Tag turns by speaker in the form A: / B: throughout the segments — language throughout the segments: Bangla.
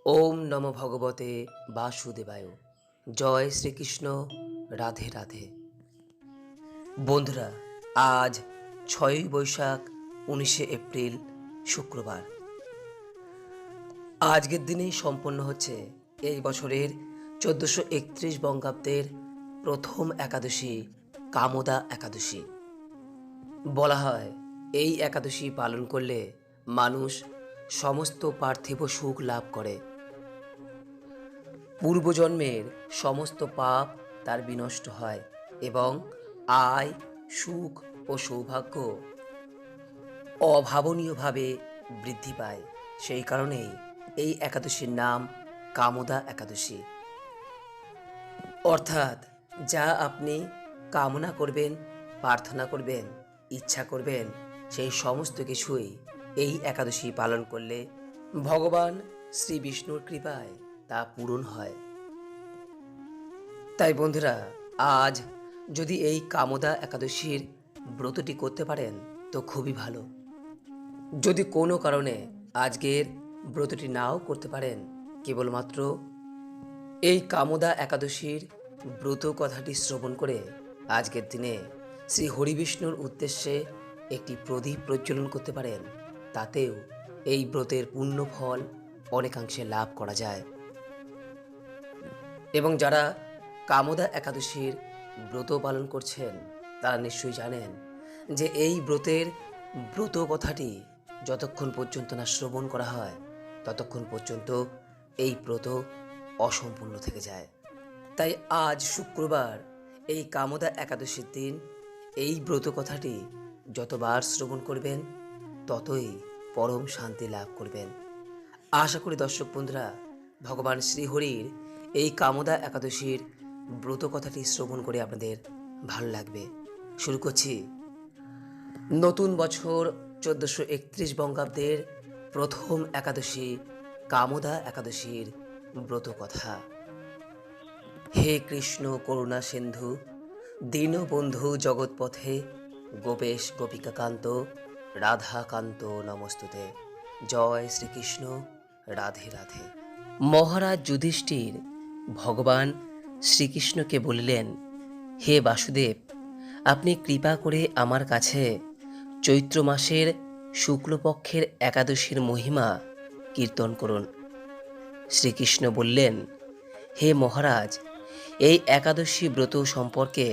A: ওম নম ভগবতে বাসুদেবায়। জয় শ্রীকৃষ্ণ। রাধে রাধে। বন্ধুরা, আজ 6ই বৈশাখ 19শে এপ্রিল শুক্রবার। আজকের দিনেই সম্পন্ন হচ্ছে এই বছরের 1431 বঙ্গাব্দের প্রথম একাদশী, কামদা একাদশী। বলা হয় এই একাদশী পালন করলে মানুষ সমস্ত পার্থিব সুখ লাভ করে, পূর্বজন্মের সমস্ত পাপ তার বিনষ্ট হয় এবং আয়, সুখ ও সৌভাগ্য অভাবনীয়ভাবে বৃদ্ধি পায়। সেই কারণেই এই একাদশীর নাম কামদা একাদশী। অর্থাৎ যা আপনি কামনা করবেন, প্রার্থনা করবেন, ইচ্ছা করবেন, সেই সমস্ত কিছুই এই একাদশী পালন করলে ভগবান শ্রী বিষ্ণুর কৃপায় তা পূরণ হয়। তাই বন্ধুরা, আজ যদি এই কামদা একাদশীর ব্রতটি করতে পারেন তো খুবই ভালো। যদি কোনো কারণে আজকের ব্রতটি নাও করতে পারেন, কেবলমাত্র এই কামদা একাদশীর ব্রত কথাটি শ্রবণ করে আজকের দিনে শ্রী হরিবিষ্ণুর উদ্দেশ্যে একটি প্রদীপ প্রজ্বলন করতে পারেন, তাতেও এই ব্রতের পূর্ণ ফল অনেকাংশে লাভ করা যায়। এবং যারা কামদা একাদশীর ব্রত পালন করছেন তারা নিশ্চয়ই জানেন যে এই ব্রতের ব্রত কথাটি যতক্ষণ পর্যন্ত না শ্রবণ করা হয় ততক্ষণ পর্যন্ত এই ব্রত অসম্পূর্ণ থেকে যায়। তাই আজ শুক্রবার, এই কামদা একাদশীর দিন, এই ব্রত কথাটি যতবার শ্রবণ করবেন ততই পরম শান্তি লাভ করবেন। আশা করি দর্শক বন্ধুরা, ভগবান শ্রীহরির এই কামদা একাদশীর ব্রত কথাটি শ্রবণ করে আপনাদের ভালো লাগবে। শুরু করছি নতুন বছর 1431 বঙ্গাব্দের প্রথম একাদশী, কামদা একাদশীর ব্রত কথা। হে কৃষ্ণ করুণা সিন্ধু, দীনবন্ধু জগৎপথে, গোপেশ গোপিকাকান্ত, রাধাকান্ত নমস্তুতে। জয় শ্রীকৃষ্ণ। রাধে রাধে। মহারাজ যুধিষ্ঠির ভগবান শ্রীকৃষ্ণকে বলিলেন, হে বাসুদেব, আপনি কৃপা করে আমার কাছে চৈত্র মাসের শুক্লপক্ষের একাদশীর মহিমা কীর্তন করুন। শ্রীকৃষ্ণ বললেন, হে মহারাজ, এই একাদশী ব্রত সম্পর্কে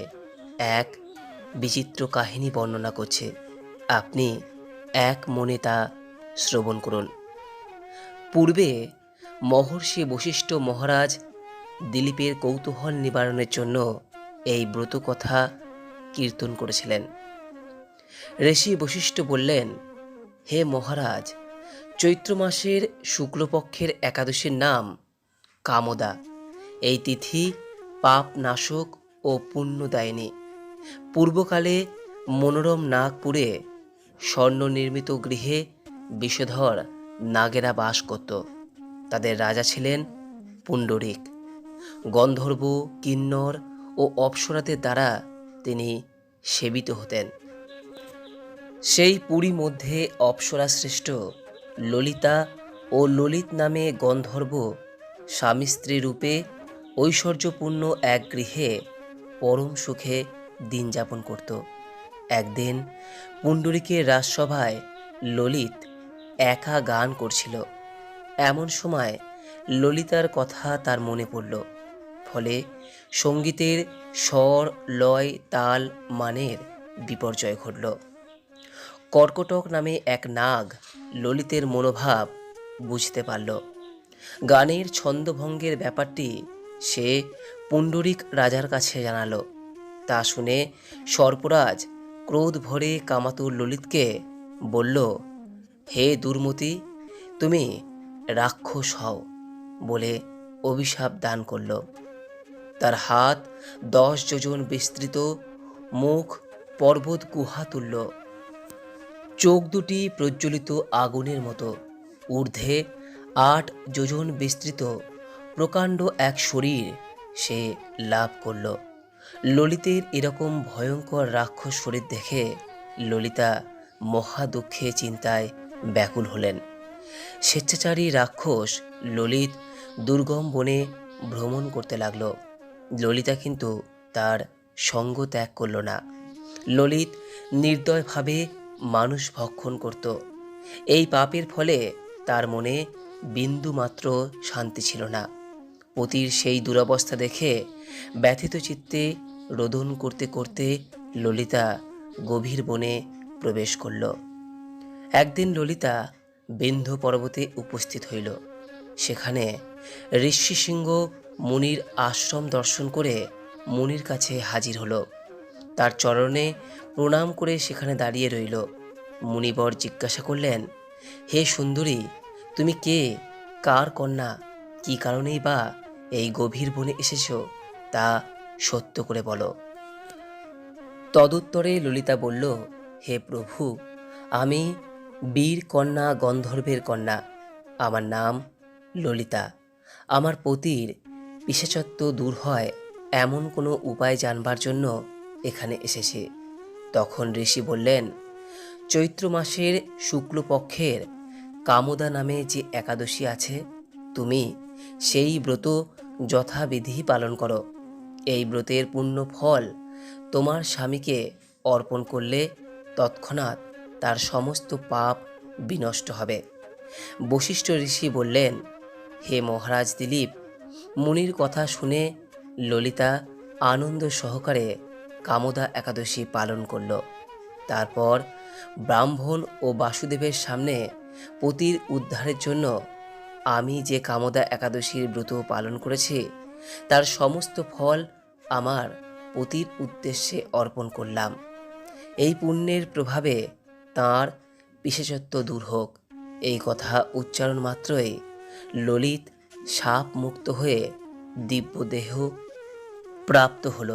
A: এক বিচিত্র কাহিনী বর্ণনা করছে, আপনি এক মনে তা শ্রবণ করুন। পূর্বে মহর্ষি বশিষ্ঠ মহারাজ দিলীপের কৌতূহল নিবারণের জন্য এই ব্রত কথা কীর্তন করেছিলেন। ঋষি বশিষ্ঠ বললেন, হে মহারাজ, চৈত্র মাসের শুক্লপক্ষের একাদশীর নাম কামদা। এই তিথি পাপ নাশক ও পুণ্যদায়িনী। পূর্বকালে মনোরম নাগপুরে স্বর্ণ নির্মিত গৃহে বিষধর নাগেরা বাস করত। তাদের রাজা ছিলেন পুণ্ডরিক। গন্ধর্ব, কিন্নর ও অপ্সরাদের দ্বারা তিনি সেবিত হতেন। সেই পুরী মধ্যে অপ্সরা শ্রেষ্ঠ ললিতা ও ললিত নামে গন্ধর্ব স্বামী স্ত্রী রূপে ঐশ্বর্যপূর্ণ এক গৃহে পরম সুখে দিন যাপন করত। একদিন পুণ্ডরীকের রাজসভায় ললিত একা গান করছিল। এমন সময় ললিতার কথা তার মনে পড়ল। ফলে সঙ্গীতের স্বর, লয়, তাল, মানের বিপর্যয় ঘটল। কর্কটক নামে এক নাগ ললিতের মনোভাব বুঝতে পারল। গানের ছন্দভঙ্গের ব্যাপারটি সে পুণ্ডরিক রাজার কাছে জানালো। তা শুনে সর্পরাজ ক্রোধ ভরে কামাতুর ললিতকে বলল, হে দুর্মতি, তুমি রাক্ষস হও বলে অভিশাপ দান করল। তার হাত 10 যোজন বিস্তৃত, মুখ পর্বত গুহা তুল্য, চোখ দুটি প্রজ্বলিত আগুনের মতো, ঊর্ধ্বে 8 যোজন বিস্তৃত প্রকাণ্ড এক শরীর সে লাভ করল। ললিতের এরকম ভয়ঙ্কর রাক্ষস শরীর দেখে ললিতা মহা দুঃখে চিন্তায় ব্যাকুল হলেন। স্বেচ্ছাচারী রাক্ষস ললিত দুর্গম বনে ভ্রমণ করতে লাগলো। ললিতা কিন্তু তার সঙ্গ ত্যাগ করল না। ললিত নির্দয়ভাবে মানুষ ভক্ষণ করত। এই পাপের ফলে তার মনে বিন্দুমাত্র শান্তি ছিল না। পতির সেই দুরবস্থা দেখে ব্যথিত চিত্তে রোদন করতে করতে ললিতা গভীর বনে প্রবেশ করল। একদিন ললিতা বিন্ধ্য পর্বতে উপস্থিত হইল। সেখানে ঋষিশৃঙ্গ মুনির আশ্রম দর্শন করে মুনির কাছে হাজির হলো। তার চরণে প্রণাম করে সেখানে দাঁড়িয়ে রইল। মুনিবর জিজ্ঞাসা করলেন, হে সুন্দরী, তুমি কে, কার কন্যা, কি কারণেই বা এই গভীর বনে এসেছ, তা সত্য করে বলো। তদুত্তরে ললিতা বলল, হে প্রভু, আমি বীর কন্যা গন্ধর্বের কন্যা। আমার নাম ললিতা। আমার পতির পিশাচত্ব দূর হয় এমন কোনো উপায় জানবার জন্য এখানে এসেছি। তখন ঋষি বললেন, চৈত্র মাসের শুক্লপক্ষের কামদা নামে যে একাদশী আছে, তুমি সেই ব্রত যথাবিধি পালন করো। এই ব্রতের পুণ্য ফল তোমার স্বামীকে অর্পণ করলে তৎক্ষণাৎ তার সমস্ত পাপ বিনষ্ট হবে। বশিষ্ঠ ঋষি বললেন, হে মহারাজ দিলীপ, মুনির কথা শুনে ললিতা আনন্দ সহকারে কামদা একাদশী পালন করল। তারপর ব্রাহ্মণ ও বাসুদেবের সামনে পতির উদ্ধারের জন্য আমি যে কামদা একাদশীর ব্রত পালন করেছি, তার সমস্ত ফল আমার পতির উদ্দেশ্যে অর্পণ করলাম। এই পুণ্যের প্রভাবে তাঁর পিশাচত্ব দূর হোক। এই কথা উচ্চারণ মাত্রই ললিত সাপ মুক্ত হয়ে দিব্য দেহ প্রাপ্ত হল।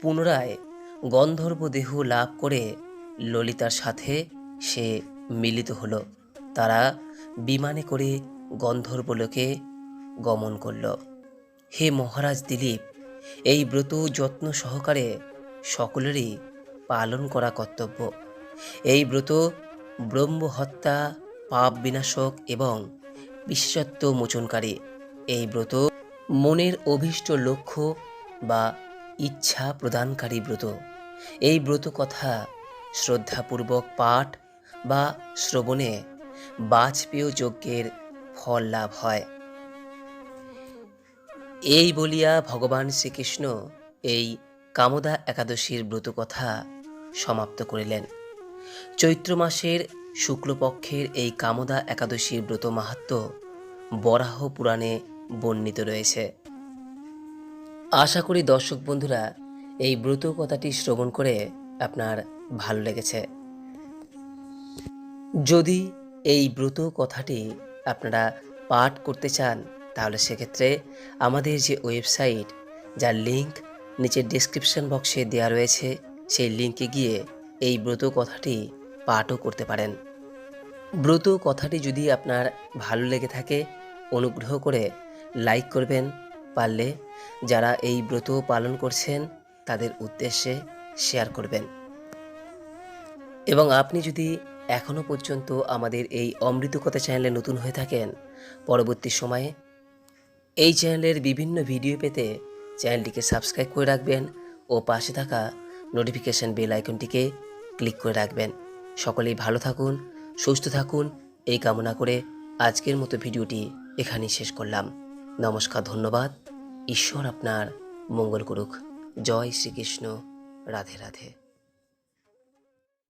A: পুনরায় গন্ধর্ব দেহ লাভ করে ললিতার সাথে সে মিলিত হল। তারা বিমানে করে গন্ধর্বলোকে গমন করল। হে মহারাজ দিলীপ, এই ব্রত যত্ন সহকারে সকলেরই পালন করা কর্তব্য। এই ব্রত ব্রহ্মহত্যা, পাপ বিনাশক এবং বিশেষত্ব মোচনকারী। এই ব্রত মনের অভীষ্ট লক্ষ্য বা ইচ্ছা প্রদানকারী ব্রত। এই ব্রত কথা শ্রদ্ধাপূর্বক পাঠ বা শ্রবণে বাজপেয় যজ্ঞের ফল লাভ হয়। এই বলিয়া ভগবান শ্রীকৃষ্ণ এই কামদা একাদশীর ব্রত কথা সমাপ্ত করিলেন। চৈত্র মাসের শুক্লপক্ষের এই কামদা একাদশীর ব্রত মাহাত্ম্য বরাহ পুরাণে বর্ণিত রয়েছে। আশা করি দর্শক বন্ধুরা এই ব্রত কথাটি শ্রবণ করে আপনার ভালো লেগেছে। যদি এই ব্রত কথাটি আপনারা পাঠ করতে চান, তাহলে সেক্ষেত্রে আমাদের যে ওয়েবসাইট, যার লিঙ্ক নিচের ডেসক্রিপশন বক্সে দেওয়া রয়েছে, সেই লিঙ্কে গিয়ে এই ব্রত কথাটি পাঠও করতে পারেন। ব্রত কথাটি যদি আপনার ভালো লেগে থাকে, অনুগ্রহ করে লাইক করবেন, পারলে যারা এই ব্রত পালন করছেন তাদের উদ্দেশ্যে শেয়ার করবেন। এবং আপনি যদি এখনও পর্যন্ত আমাদের এই অমৃতকথা চ্যানেলে নতুন হয়ে থাকেন, পরবর্তী সময়ে এই চ্যানেলের বিভিন্ন ভিডিও পেতে চ্যানেলটিকে সাবস্ক্রাইব করে রাখবেন ও পাশে থাকা নোটিফিকেশন বেল আইকনটিকে ক্লিক করে রাখবেন। সকলেই ভালো থাকুন, সুস্থ থাকুন, এই কামনা করে আজকের মতো ভিডিওটি এখানেই শেষ করলাম। নমস্কার, ধন্যবাদ। ঈশ্বর আপনার মঙ্গল করুক। জয় শ্রীকৃষ্ণ। রাধে রাধে।